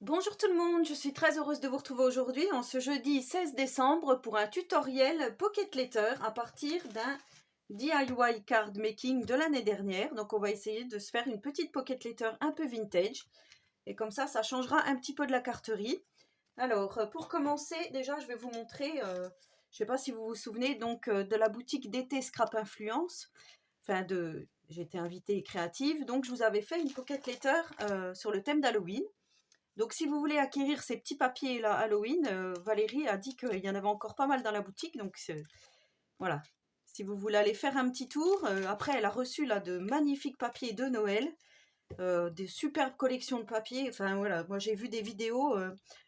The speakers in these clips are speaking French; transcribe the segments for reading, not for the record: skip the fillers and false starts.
Bonjour tout le monde, je suis très heureuse de vous retrouver aujourd'hui en ce jeudi 16 décembre pour un tutoriel Pocket Letter à partir d'un DIY card making de l'année dernière. Donc on va essayer de se faire une petite Pocket Letter un peu vintage et comme ça changera un petit peu de la carterie. Alors pour commencer, déjà je vais vous montrer, je ne sais pas si vous vous souvenez donc de la boutique d'été Scrap Influence, j'ai été invitée créative, donc je vous avais fait une Pocket Letter sur le thème d'Halloween. Donc si vous voulez acquérir ces petits papiers là Halloween, Valérie a dit qu'il y en avait encore pas mal dans la boutique, donc voilà. Si vous voulez aller faire un petit tour, après elle a reçu là de magnifiques papiers de Noël, des superbes collections de papiers. Enfin voilà, moi j'ai vu des vidéos.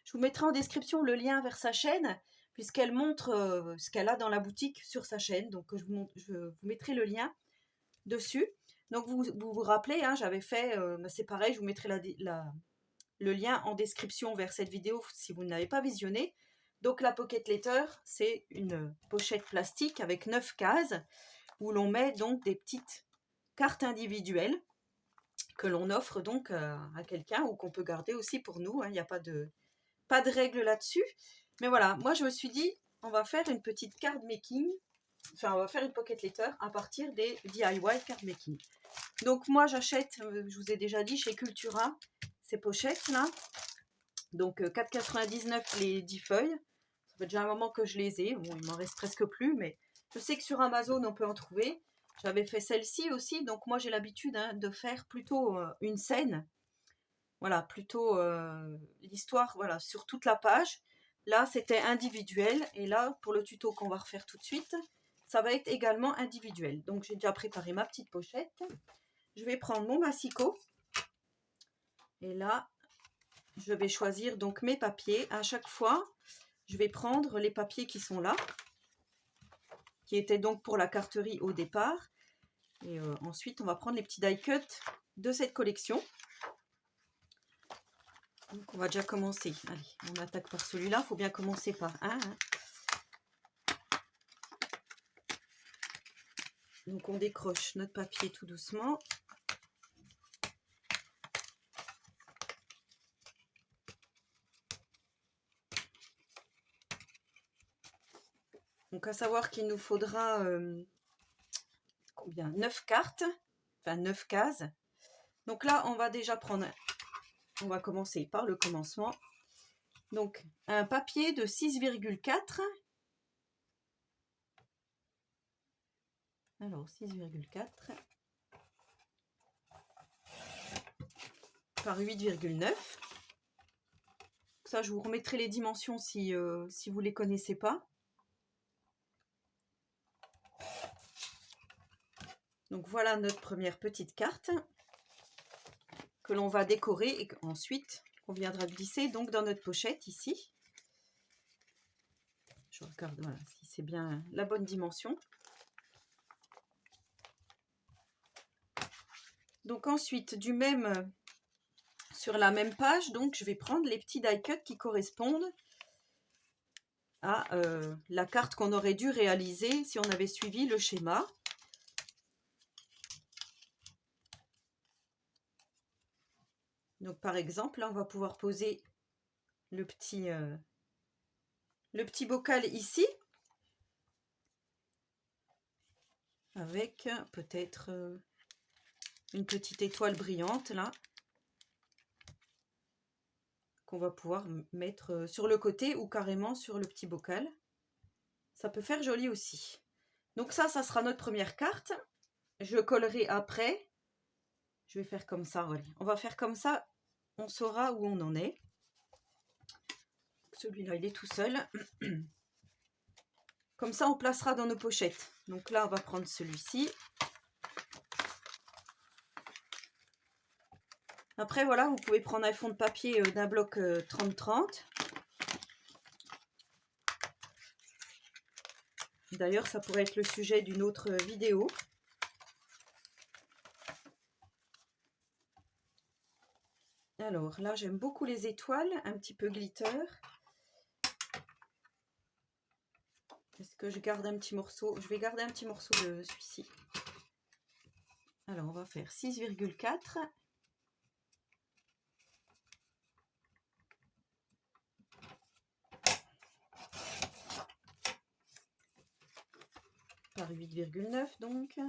Je vous mettrai en description le lien vers sa chaîne, puisqu'elle montre ce qu'elle a dans la boutique sur sa chaîne. Donc je vous mettrai le lien dessus. Donc vous rappelez, hein, j'avais fait, c'est pareil, je vous mettrai le lien en description vers cette vidéo si vous ne l'avez pas visionné. Donc la Pocket Letter, c'est une pochette plastique avec 9 cases où l'on met donc des petites cartes individuelles que l'on offre donc à quelqu'un ou qu'on peut garder aussi pour nous. Il n'y a pas de règle là-dessus. Mais voilà, moi je me suis dit, on va faire une petite card making, enfin on va faire une Pocket Letter à partir des DIY card making. Donc moi j'achète, je vous ai déjà dit, chez Cultura, ces pochettes là. Donc 4,99 les 10 feuilles. Ça fait déjà un moment que je les ai. Bon, il m'en reste presque plus, mais je sais que sur Amazon, on peut en trouver. J'avais fait celle-ci aussi, donc moi j'ai l'habitude de faire plutôt une scène. Voilà, plutôt l'histoire voilà, sur toute la page. Là, c'était individuel. Et là, pour le tuto qu'on va refaire tout de suite, ça va être également individuel. Donc j'ai déjà préparé ma petite pochette. Je vais prendre mon massicot. Et là, je vais choisir donc mes papiers. À chaque fois, je vais prendre les papiers qui sont là, qui étaient donc pour la carterie au départ. Et ensuite, on va prendre les petits die cut de cette collection. Donc, on va déjà commencer. Allez, on attaque par celui-là. Il faut bien commencer par un. Donc, on décroche notre papier tout doucement. Donc, à savoir qu'il nous faudra combien 9 cartes, enfin 9 cases. Donc là, on va déjà prendre, on va commencer par le commencement. Donc, un papier de 6,4. Alors, 6,4 par 8,9. Ça, je vous remettrai les dimensions si vous ne les connaissez pas. Donc voilà notre première petite carte que l'on va décorer et ensuite on viendra glisser donc dans notre pochette ici. Je regarde voilà, si c'est bien la bonne dimension. Donc ensuite sur la même page, donc je vais prendre les petits die cut qui correspondent à la carte qu'on aurait dû réaliser si on avait suivi le schéma. Donc par exemple, là on va pouvoir poser le petit bocal ici, avec peut-être une petite étoile brillante là, qu'on va pouvoir mettre sur le côté ou carrément sur le petit bocal. Ça peut faire joli aussi. Donc ça sera notre première carte. Je collerai après. Je vais faire comme ça, voilà. On va faire comme ça, on saura où on en est. Celui-là, il est tout seul. Comme ça, on placera dans nos pochettes. Donc là, on va prendre celui-ci. Après, voilà, vous pouvez prendre un fond de papier d'un bloc 30-30. D'ailleurs, ça pourrait être le sujet d'une autre vidéo. Alors là, j'aime beaucoup les étoiles, un petit peu glitter. Est-ce que je garde un petit morceau? Je vais garder un petit morceau de celui-ci. Alors, on va faire 6,4. par 8,9 donc.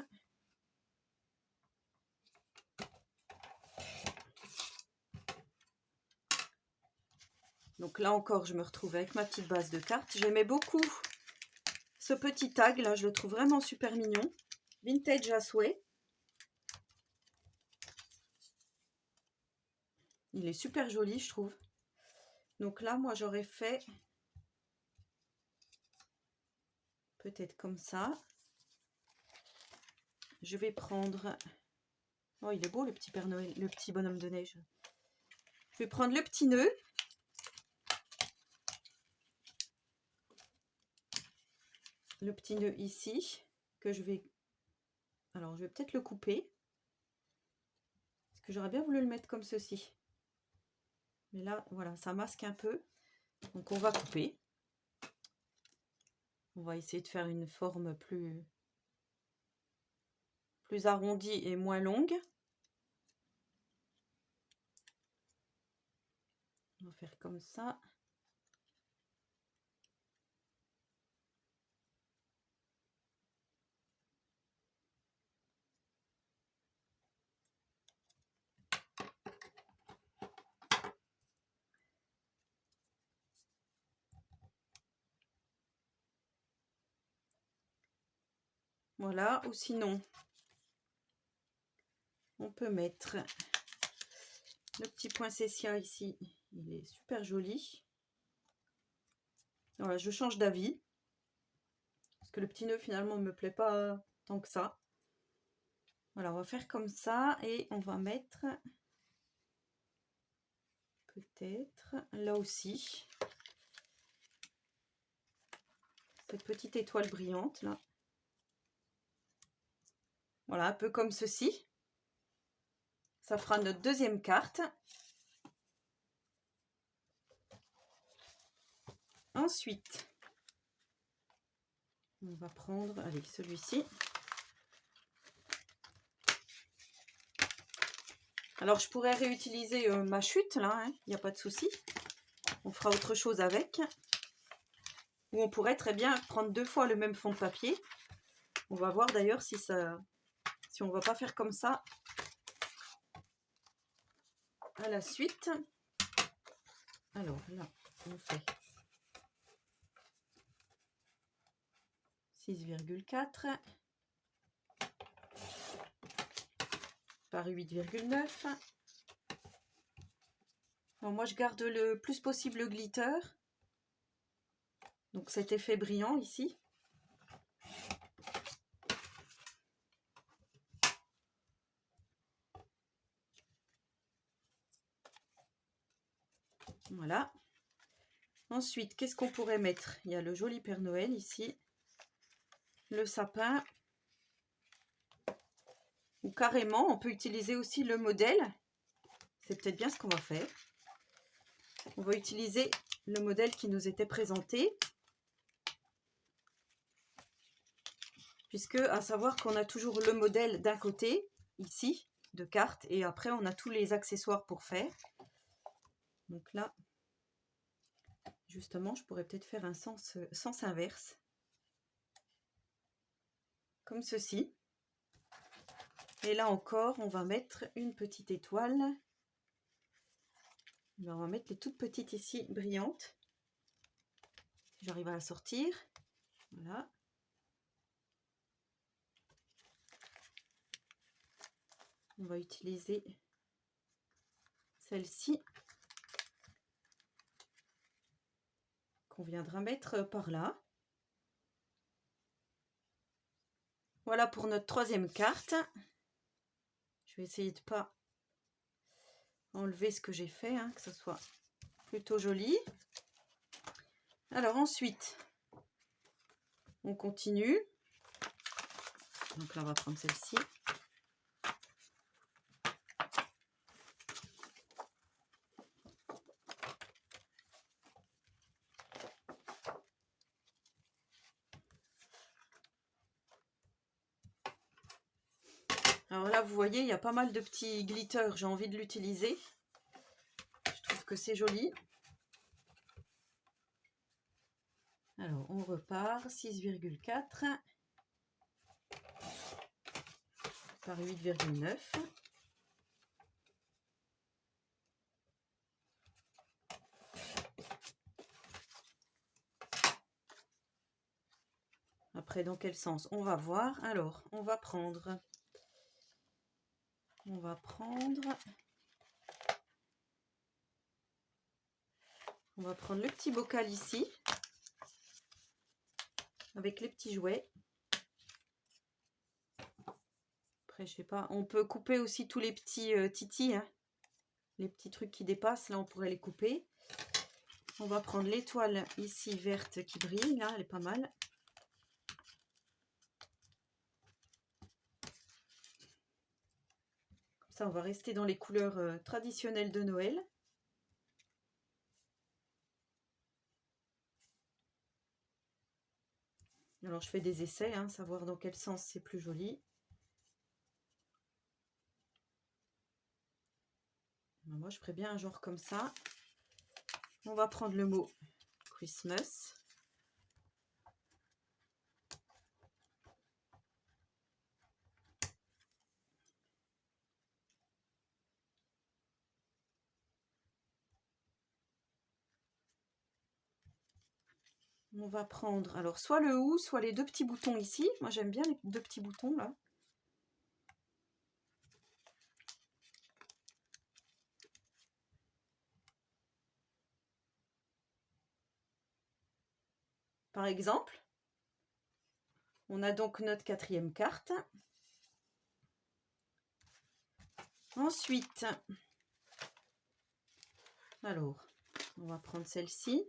Donc là encore, je me retrouve avec ma petite base de cartes. J'aimais beaucoup ce petit tag là, je le trouve vraiment super mignon. Vintage à souhait. Il est super joli, je trouve. Donc là, moi, j'aurais fait peut-être comme ça. Je vais prendre... Oh, il est beau le petit Père Noël, le petit bonhomme de neige. Je vais prendre le petit nœud. Le petit nœud ici, que je vais... Alors, je vais peut-être le couper. Parce que j'aurais bien voulu le mettre comme ceci. Mais là, voilà, ça masque un peu. Donc, on va couper. On va essayer de faire une forme plus arrondie et moins longue. On va faire comme ça. Voilà, ou sinon, on peut mettre le petit poinsettia ici. Il est super joli. Voilà, je change d'avis. Parce que le petit nœud, finalement, ne me plaît pas tant que ça. Voilà, on va faire comme ça. Et on va mettre... peut-être là aussi. Cette petite étoile brillante, là. Voilà, un peu comme ceci. Ça fera notre deuxième carte. Ensuite, on va prendre, allez, celui-ci. Alors, je pourrais réutiliser ma chute, là, hein, il n'y a pas de souci. On fera autre chose avec. Ou on pourrait très bien prendre 2 fois le même fond de papier. On va voir d'ailleurs si on ne va pas faire comme ça à la suite. Alors là, on fait 6,4 par 8,9. Alors moi, je garde le plus possible le glitter. Donc cet effet brillant ici. Voilà. Ensuite, qu'est-ce qu'on pourrait mettre? Il y a le joli Père Noël ici. Le sapin. Ou carrément, on peut utiliser aussi le modèle. C'est peut-être bien ce qu'on va faire. On va utiliser le modèle qui nous était présenté. Puisque, à savoir qu'on a toujours le modèle d'un côté, ici, de carte. Et après, on a tous les accessoires pour faire. Donc là, justement, je pourrais peut-être faire un sens inverse. Comme ceci. Et là encore, on va mettre une petite étoile. On va mettre les toutes petites ici, brillantes. Si j'arrive à la sortir. Voilà. On va utiliser celle-ci. Qu'on viendra mettre par là. Voilà pour notre troisième carte. Je vais essayer de ne pas enlever ce que j'ai fait, hein, que ce soit plutôt joli. Alors ensuite, on continue. Donc là, on va prendre celle-ci. Alors là, vous voyez, il y a pas mal de petits glitters. J'ai envie de l'utiliser. Je trouve que c'est joli. Alors, on repart. 6,4. par 8,9. Après, dans quel sens? On va voir. Alors, on va prendre le petit bocal ici, avec les petits jouets. Après, je sais pas, on peut couper aussi tous les petits titis, hein. Les petits trucs qui dépassent, là, on pourrait les couper. On va prendre l'étoile ici verte qui brille, là, elle est pas mal. Comme ça, on va rester dans les couleurs traditionnelles de Noël. Alors, je fais des essais, hein, savoir dans quel sens c'est plus joli. Moi, je ferais bien un genre comme ça. On va prendre le mot Christmas. On va prendre alors soit le ou, soit les deux petits boutons ici. Moi, j'aime bien les deux petits boutons là. Par exemple, on a donc notre 4e carte. Ensuite, alors, on va prendre celle-ci.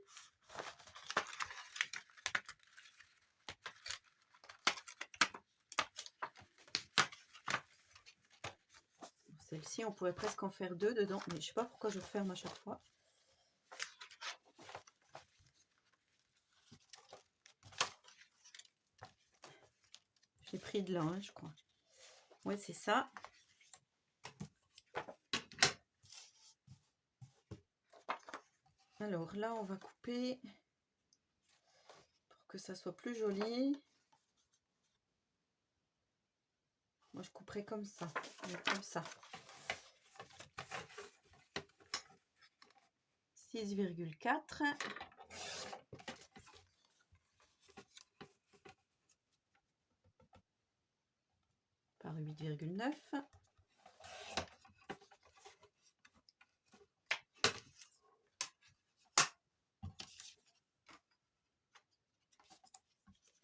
Celle-ci, on pourrait presque en faire 2 dedans, mais je ne sais pas pourquoi je ferme à chaque fois. J'ai pris de là, hein, je crois. Ouais, c'est ça. Alors là, on va couper pour que ça soit plus joli. Moi, je couperai comme ça, comme ça. 6,4. Par 8,9.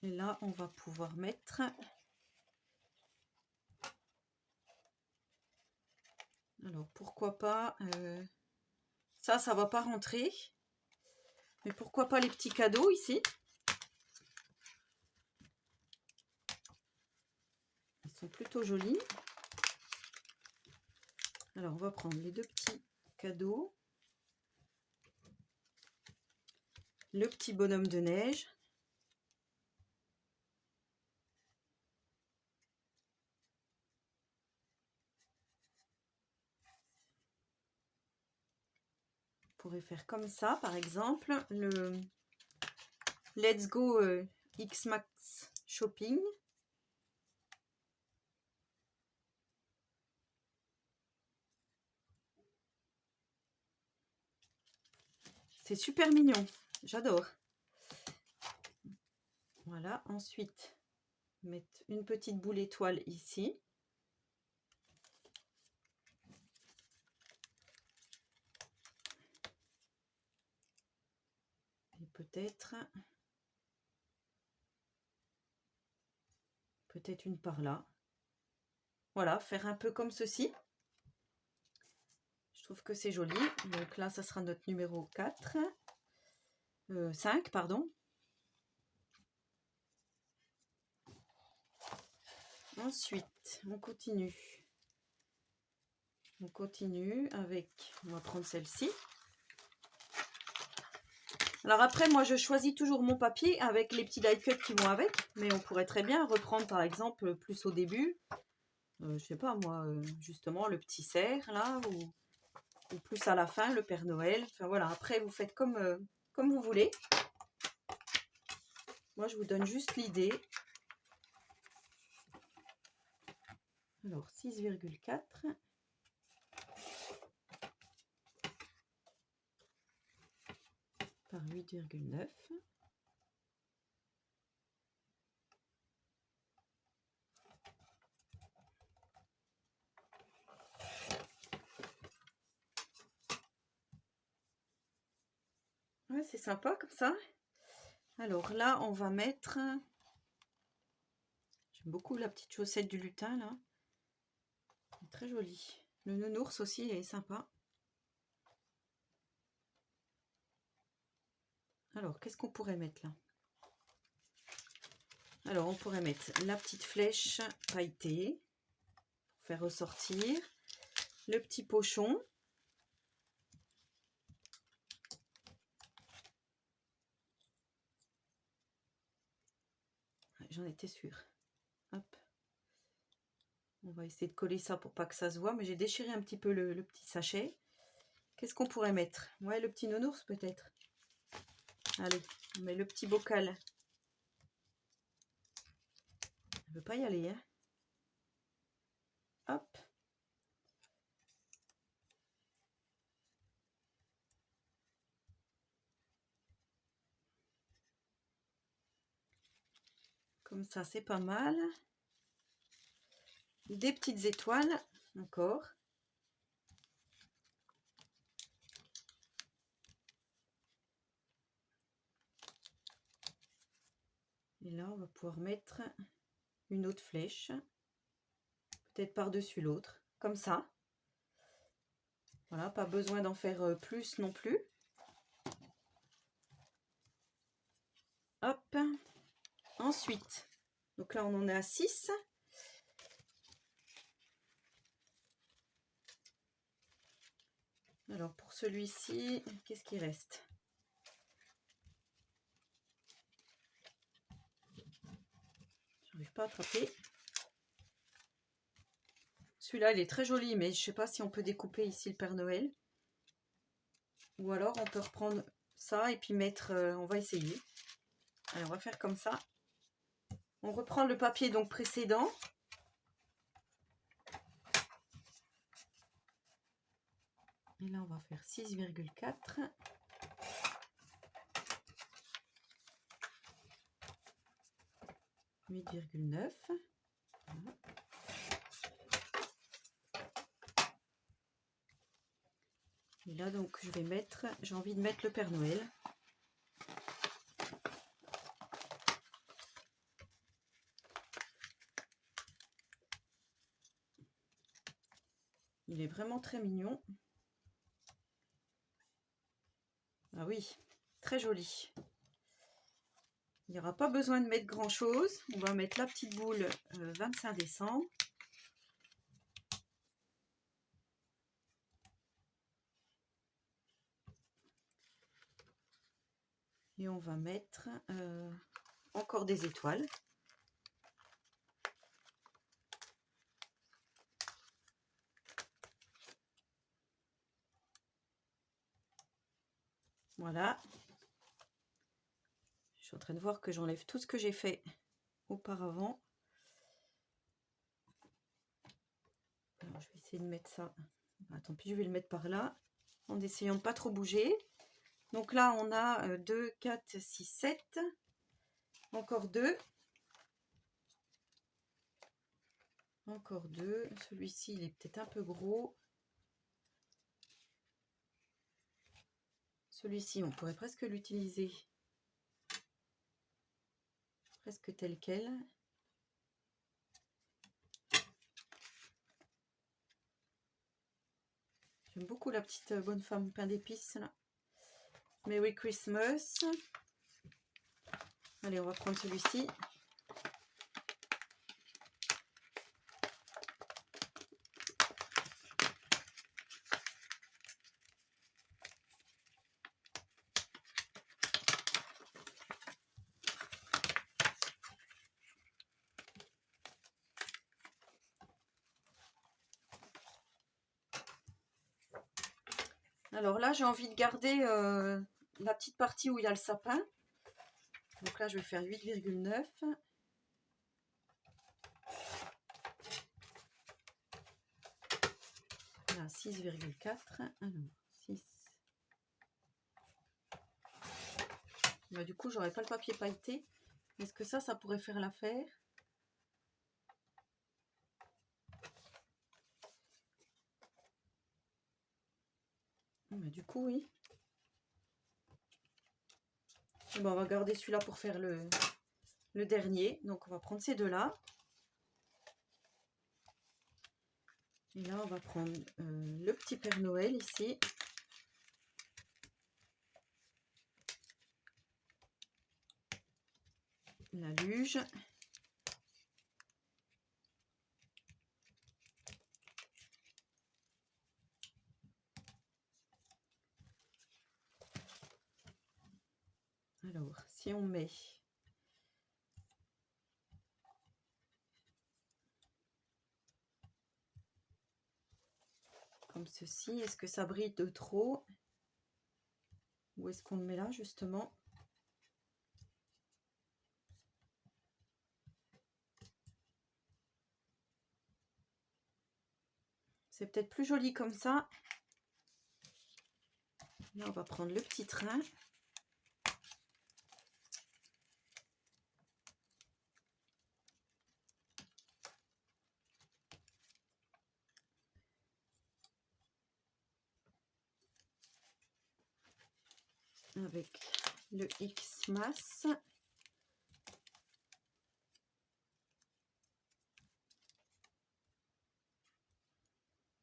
Et là, on va pouvoir mettre... Alors, pourquoi pas... ça va pas rentrer. Mais pourquoi pas les petits cadeaux ici? Ils sont plutôt jolis. Alors, on va prendre les deux petits cadeaux. Le petit bonhomme de neige. On pourrait faire comme ça, par exemple, le Let's Go X-Max Shopping. C'est super mignon, j'adore. Voilà, ensuite, mettre une petite boule étoile ici. Et peut-être une par là. Voilà, faire un peu comme ceci. Je trouve que c'est joli. Donc là, ça sera notre numéro 4. 5, pardon. Ensuite, on continue. On continue avec... On va prendre celle-ci. Alors après, moi, je choisis toujours mon papier avec les petits die cuts qui vont avec. Mais on pourrait très bien reprendre, par exemple, plus au début. Je sais pas, moi, justement, le petit cerf, là, ou plus à la fin, le Père Noël. Enfin, voilà, après, vous faites comme vous voulez. Moi, je vous donne juste l'idée. Alors 6,4 par 8,9. Ouais, c'est sympa comme ça. Alors là, on va mettre... J'aime beaucoup la petite chaussette du lutin, là. C'est très joli. Le nounours aussi est sympa. Alors, qu'est-ce qu'on pourrait mettre là? Alors, on pourrait mettre la petite flèche pailletée pour faire ressortir. Le petit pochon. J'en étais sûre. Hop. On va essayer de coller ça pour pas que ça se voit, mais j'ai déchiré un petit peu le petit sachet. Qu'est-ce qu'on pourrait mettre? Ouais, le petit nounours peut-être. Allez, on met le petit bocal. Elle veut pas y aller, hein? Hop. Comme ça, c'est pas mal. Des petites étoiles, encore. Et là, on va pouvoir mettre une autre flèche. Peut-être par-dessus l'autre, comme ça. Voilà, pas besoin d'en faire plus non plus. Hop. Ensuite, donc là, on en est à 6. Alors, pour celui-ci, qu'est-ce qui reste? J'arrive pas à attraper. Celui-là, il est très joli, mais je sais pas si on peut découper ici le Père Noël. Ou alors, on peut reprendre ça et puis mettre... on va essayer. Allez, on va faire comme ça. On reprend le papier donc précédent. Et là, on va faire 6,4. « 8,9 ». Voilà. Et là, donc, je vais mettre... J'ai envie de mettre le Père Noël. Il est vraiment très mignon. Ah oui, très joli. Il n'y aura pas besoin de mettre grand chose. On va mettre la petite boule 25 décembre. Et on va mettre encore des étoiles. Voilà. Je suis en train de voir que j'enlève tout ce que j'ai fait auparavant. Alors, je vais essayer de mettre ça. Ah, tant pis, je vais le mettre par là, en essayant de pas trop bouger. Donc là, on a 2, 4, 6, 7. Encore 2. Encore 2. Celui-ci, il est peut-être un peu gros. Celui-ci, on pourrait presque l'utiliser presque tel quel. J'aime beaucoup la petite bonne femme pain d'épices là. Merry Christmas. Allez, on va prendre celui-ci. Alors là, j'ai envie de garder la petite partie où il y a le sapin. Donc là, je vais faire 8,9. à 6,4. Alors, 6. Bah, du coup, j'aurais pas le papier pailleté. Est-ce que ça pourrait faire l'affaire? Bah, du coup, oui. Et bon, on va garder celui-là pour faire le dernier. Donc, on va prendre ces deux-là. Et là, on va prendre le petit Père Noël ici. La luge. Alors, si on met comme ceci, est-ce que ça brille de trop? Ou est-ce qu'on le met là, justement? C'est peut-être plus joli comme ça. Là, on va prendre le petit train. Avec le Xmas.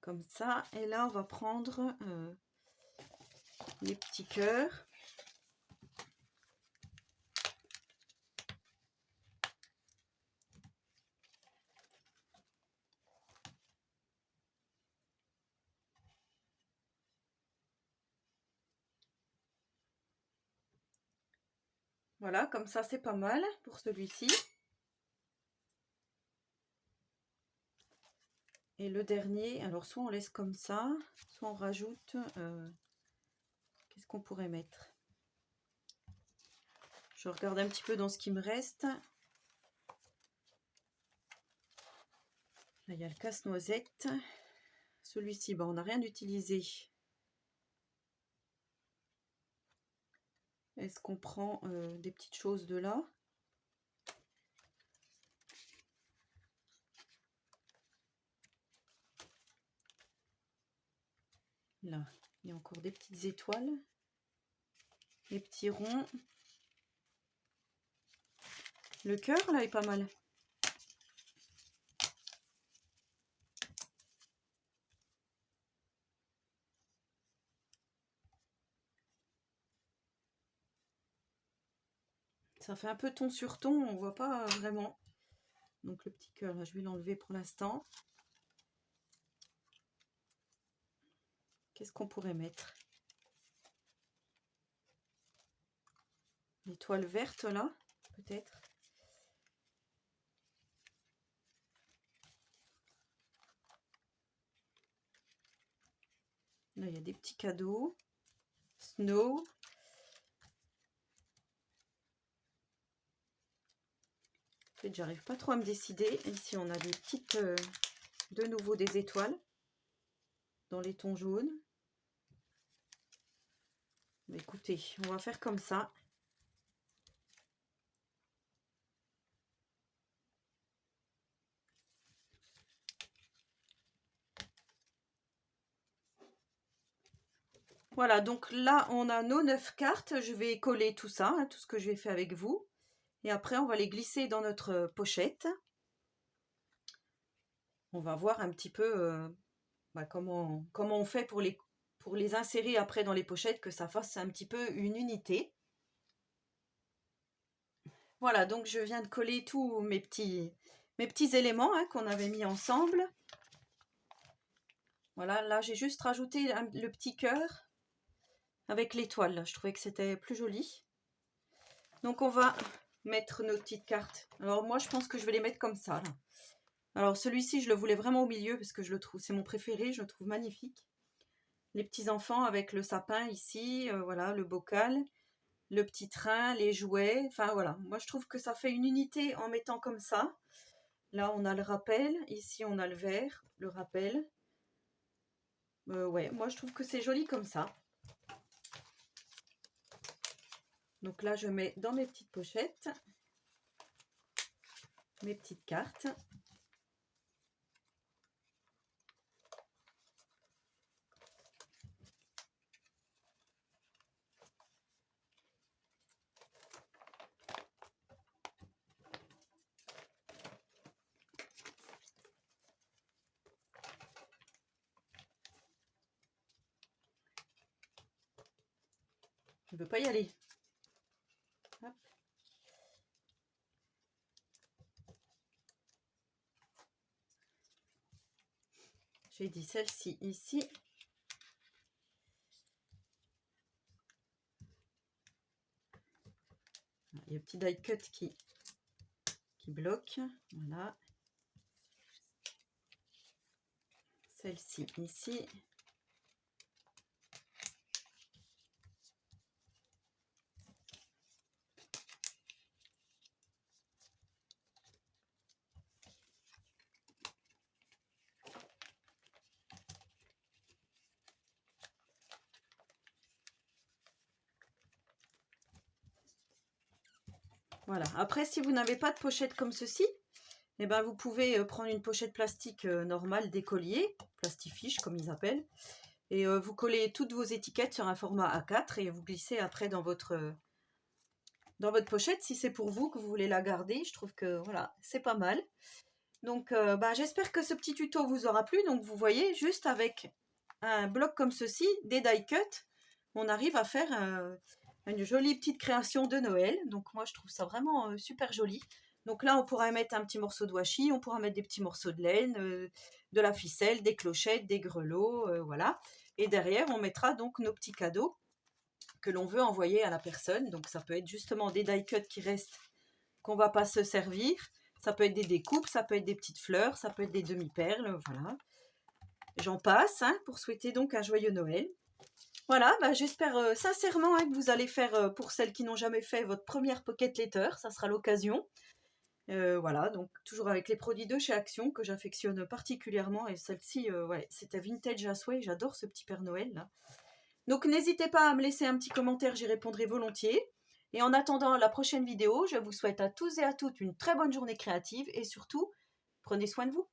Comme ça. Et là, on va prendre les petits cœurs. Voilà, comme ça, c'est pas mal pour celui-ci. Et le dernier, alors soit on laisse comme ça, soit on rajoute... qu'est-ce qu'on pourrait mettre? Je regarde un petit peu dans ce qui me reste. Là, il y a le casse-noisette. Celui-ci, on n'a rien utilisé. Est-ce qu'on prend des petites choses de là? Là, il y a encore des petites étoiles. Les petits ronds. Le cœur, là, est pas mal. Ça fait un peu ton sur ton, on voit pas vraiment. Donc le petit cœur, là, je vais l'enlever pour l'instant. Qu'est-ce qu'on pourrait mettre? L'étoile verte, là, peut-être. Là, il y a des petits cadeaux. Snow. En fait, j'arrive pas trop à me décider. Ici, on a des petites... de nouveau des étoiles. Dans les tons jaunes. Mais écoutez, on va faire comme ça. Voilà, donc là, on a nos 9 cartes. Je vais coller tout ça, tout ce que j'ai fait avec vous. Et après, on va les glisser dans notre pochette. On va voir un petit peu comment on fait pour les insérer après dans les pochettes, que ça fasse un petit peu une unité. Voilà, donc je viens de coller tous mes petits éléments qu'on avait mis ensemble. Voilà, là, j'ai juste rajouté le petit cœur avec l'étoile. Je trouvais que c'était plus joli. Donc, on va mettre nos petites cartes. Alors, moi, je pense que je vais les mettre comme ça, là. Alors, celui-ci, je le voulais vraiment au milieu parce que je le trouve, c'est mon préféré, je le trouve magnifique. Les petits enfants avec le sapin ici, voilà, le bocal, le petit train, les jouets. Enfin, voilà, moi, je trouve que ça fait une unité en mettant comme ça. Là, on a le rappel. Ici, on a le vert, le rappel. Ouais, moi je trouve que c'est joli comme ça. Donc là, je mets dans mes petites pochettes mes petites cartes. Je ne veux pas y aller. Hop. J'ai dit celle-ci ici. Il y a un petit die cut qui bloque. Voilà. Celle-ci ici. Voilà. Après, si vous n'avez pas de pochette comme ceci, eh ben, vous pouvez prendre une pochette plastique normale d'écolier, plastifiche comme ils appellent, et vous collez toutes vos étiquettes sur un format A4 et vous glissez après dans votre pochette si c'est pour vous que vous voulez la garder. Je trouve que voilà, c'est pas mal. Donc j'espère que ce petit tuto vous aura plu. Donc vous voyez, juste avec un bloc comme ceci, des die cut, on arrive à faire une jolie petite création de Noël. Donc moi je trouve ça vraiment super joli. Donc là on pourra mettre un petit morceau de washi, on pourra mettre des petits morceaux de laine, de la ficelle, des clochettes, des grelots, voilà. Et derrière on mettra donc nos petits cadeaux que l'on veut envoyer à la personne. Donc ça peut être justement des die cut qui restent, qu'on va pas se servir. Ça peut être des découpes, ça peut être des petites fleurs, ça peut être des demi-perles, voilà. J'en passe pour souhaiter donc un joyeux Noël. Voilà, j'espère sincèrement que vous allez faire, pour celles qui n'ont jamais fait, votre première Pocket Letter. Ça sera l'occasion. Voilà, donc toujours avec les produits de chez Action que j'affectionne particulièrement. Et celle-ci, ouais, c'était vintage à souhait. J'adore ce petit Père Noël là. Donc n'hésitez pas à me laisser un petit commentaire, j'y répondrai volontiers. Et en attendant la prochaine vidéo, je vous souhaite à tous et à toutes une très bonne journée créative et surtout, prenez soin de vous.